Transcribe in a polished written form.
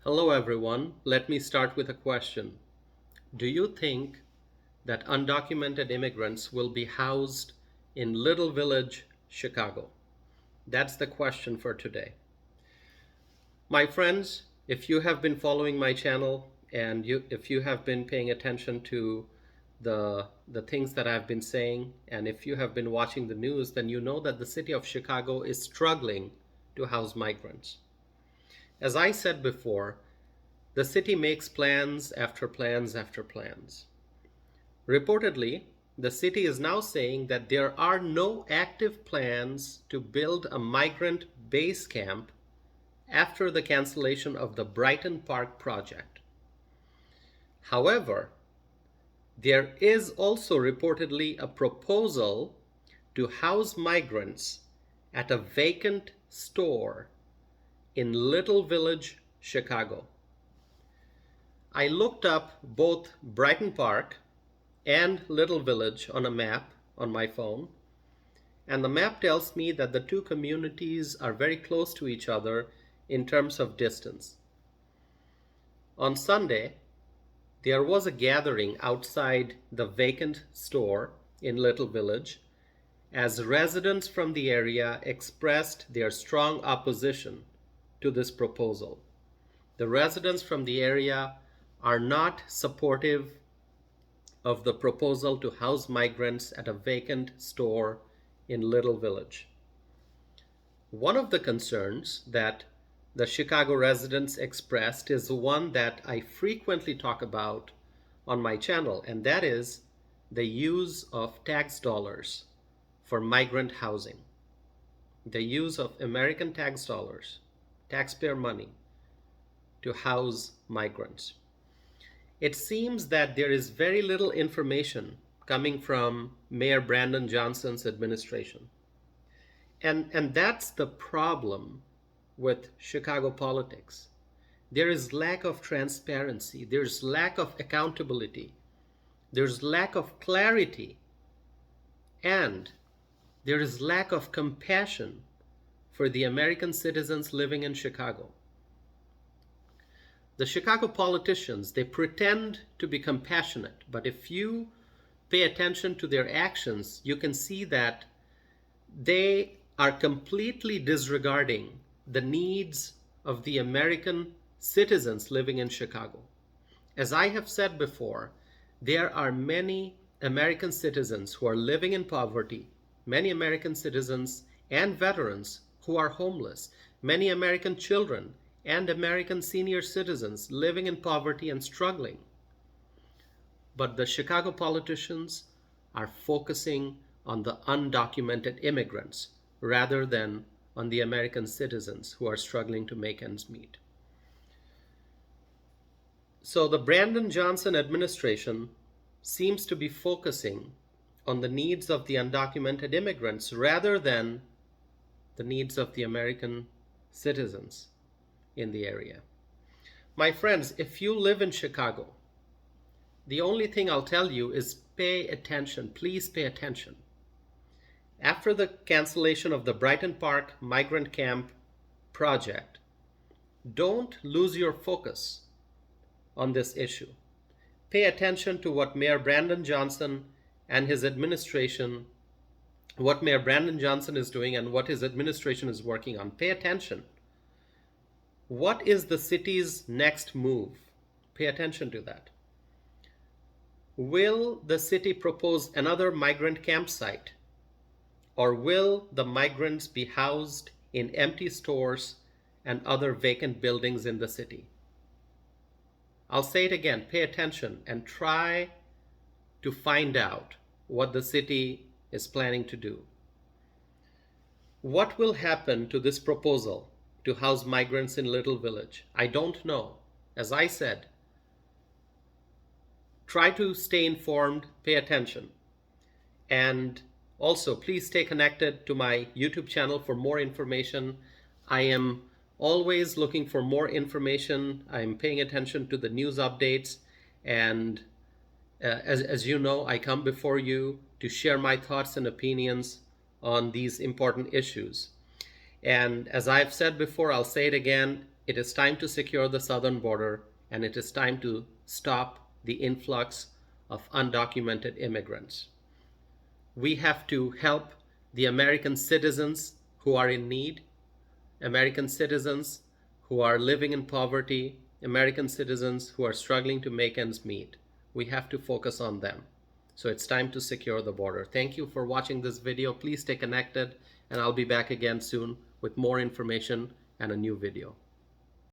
Hello, everyone. Let me start with a question. Do you think that undocumented immigrants will be housed in Little Village, Chicago? That's the question for today. My friends, if you have been following my channel and if you have been paying attention to the things that I've been saying, and if you have been watching the news, then you know that the city of Chicago is struggling to house migrants. As I said before, the city makes plans after plans after plans. Reportedly, the city is now saying that there are no active plans to build a migrant base camp after the cancellation of the Brighton Park project. However, there is also reportedly a proposal to house migrants at a vacant store in Little Village, Chicago. I looked up both Brighton Park and Little Village on a map on my phone, and the map tells me that the two communities are very close to each other in terms of distance. On Sunday, there was a gathering outside the vacant store in Little Village as residents from the area expressed their strong opposition to this proposal. The residents from the area are not supportive of the proposal to house migrants at a vacant store in Little Village. One of the concerns that the Chicago residents expressed is one that I frequently talk about on my channel, and that is the use of tax dollars for migrant housing. The use of American tax dollars, taxpayer money, to house migrants. It seems that there is very little information coming from Mayor Brandon Johnson's administration. And that's the problem with Chicago politics. There is lack of transparency, there's lack of accountability, there's lack of clarity, and there is lack of compassion for the American citizens living in Chicago. The Chicago politicians, they pretend to be compassionate, but if you pay attention to their actions, you can see that they are completely disregarding the needs of the American citizens living in Chicago. As I have said before, there are many American citizens who are living in poverty, many American citizens and veterans who are homeless, many American children and American senior citizens living in poverty and struggling. But the Chicago politicians are focusing on the undocumented immigrants rather than on the American citizens who are struggling to make ends meet. So the Brandon Johnson administration seems to be focusing on the needs of the undocumented immigrants rather than the needs of the American citizens in the area. My friends, if you live in Chicago, the only thing I'll tell you is pay attention. Please pay attention. After the cancellation of the Brighton Park migrant camp project, don't lose your focus on this issue. Pay attention to what Mayor Brandon Johnson and his administration, what Mayor Brandon Johnson is doing and what his administration is working on. Pay attention. What is the city's next move? Pay attention to that. Will the city propose another migrant campsite? Or will the migrants be housed in empty stores and other vacant buildings in the city? I'll say it again, pay attention and try to find out what the city is planning to do. What will happen to this proposal to house migrants in Little Village? I don't know. As I said, try to stay informed, pay attention, and also please stay connected to my YouTube channel for more information. I am always looking for more information. I'm paying attention to the news updates, and as you know, I come before you to share my thoughts and opinions on these important issues. And as I've said before, I'll say it again, It is time to secure the southern border, and it is time to stop the influx of undocumented immigrants. We have to help the American citizens who are in need, American citizens who are living in poverty, American citizens who are struggling to make ends meet. We have to focus on them. So it's time to secure the border. Thank you for watching this video. Please stay connected, and I'll be back again soon with more information and a new video.